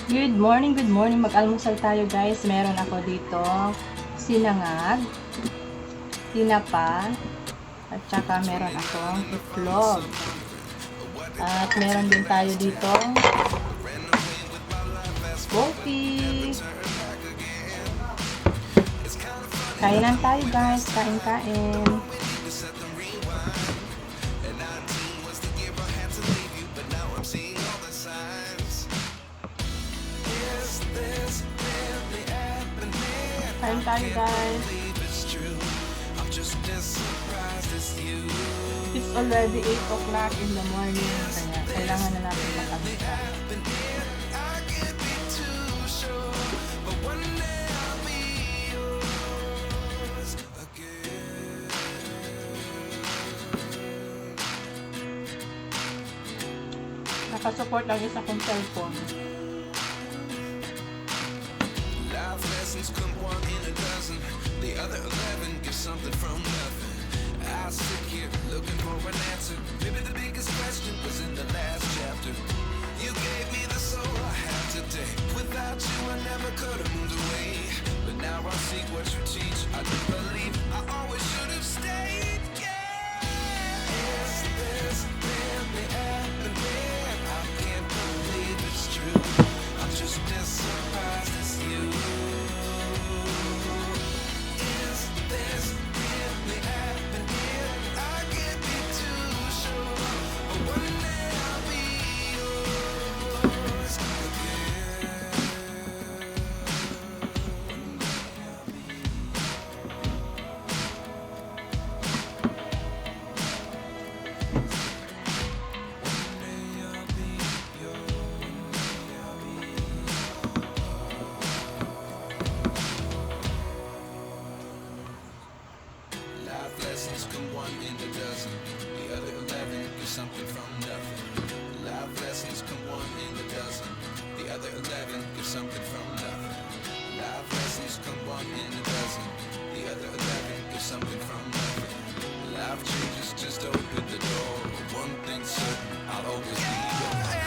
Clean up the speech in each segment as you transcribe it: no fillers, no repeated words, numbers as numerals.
Good morning, good morning. Mag-almusal tayo guys. Meron ako dito sinangag, tinapa, at saka meron akong itlog. At meron din tayo dito coffee. Kainan tayo guys. Kain-kain. Kain tayo guys. It's already 8 o'clock in the morning. Kaya kailangan na natin mag-almusal. Nakasupport lang isa kong cellphone. Life lessons come one in a dozen. The other 11 give something from nothing. I sit here looking for an answer. Maybe the biggest question was in the last chapter. You gave me the soul I have today. Without you I never could have moved away. But now I see what you teach. I do believe I always should have stayed. Yeah. Is this really happening? I can't believe it's true. I'm just as surprised as you. Is this really happening? I can't be too sure. But one day I'll be yours again. Life lessons come one in a dozen. The other 11 give something from nothing. Life lessons come one in a dozen. The other 11 give something from nothing. Life lessons come one in a dozen. The other 11 give something from nothing. Life changes, just open the door. One thing's certain, I'll always be yours.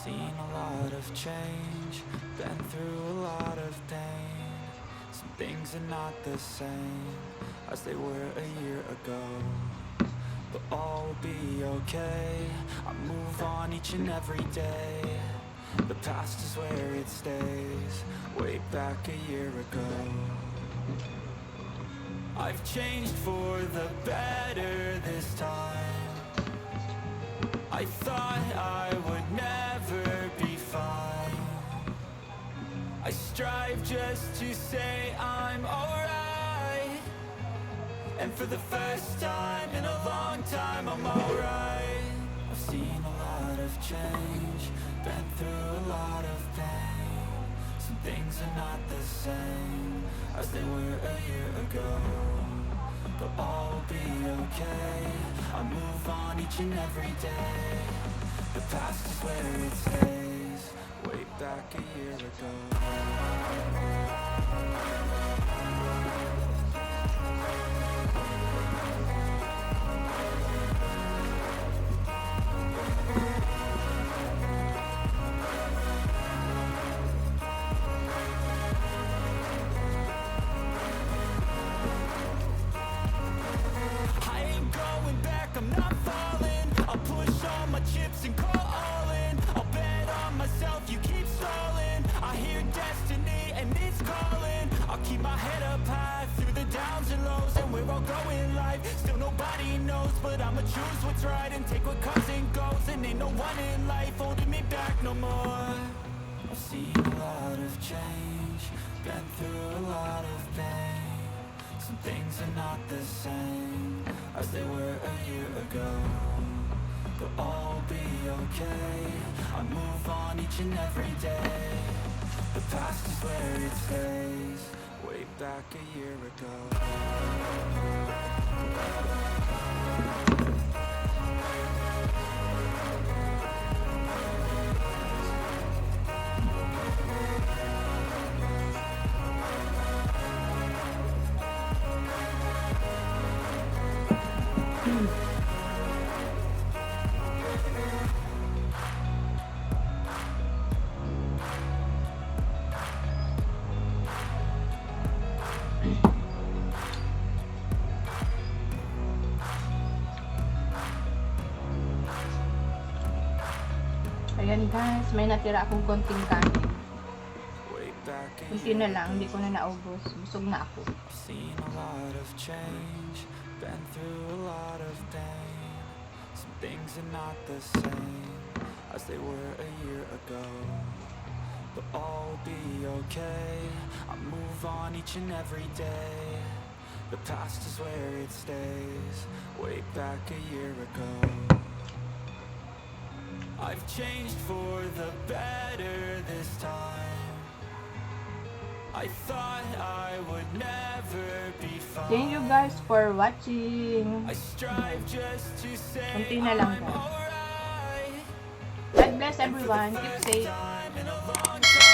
Seen a lot of change, been through a lot of pain. Some things are not the same as they were a year ago, but all will be okay. I move on each and every day. The past is where it stays, way back a year ago. I've changed for the better this time. I thought I would never be fine. I strive just to say I'm alright. And for the first time in a long time I'm alright. I've seen a lot of change, been through a lot of pain. Some things are not the same as they were a year ago, but all will be okay. I move on each and every day. The past is where it stays, way back a year ago. I ain't going back, I'm not falling. I'll push all my chips and go all in. I'll bet on myself, you keep stalling. I hear destiny and it's calling. I'll keep my head up high through the downs and lows. And we're all going live, still nobody knows. But I'ma choose what's right and take what comes and goes. And ain't no one in life holding me back no more. I've seen a lot of change, been through a lot of pain. Some things are not the same as they were a year ago, but all will be okay. I move on each and every day. The past is where it stays, way back a year ago. Ayan guys, may natira akong konting kanin. Way back a Kunti year na lang, hindi ko na naubos. Busog na ako. I've seen a lot of change, been through a lot of pain. Some things are not the same as they were a year ago, but all will be okay. I move on each and every day. The past is where it stays, way back a year ago. I've changed for the better this time. I thought I would never be fine. Thank you guys for watching. I strive just to say Kunti na lang I'm guys. alright. God bless And for the everyone. Keep first safe. time in a long time,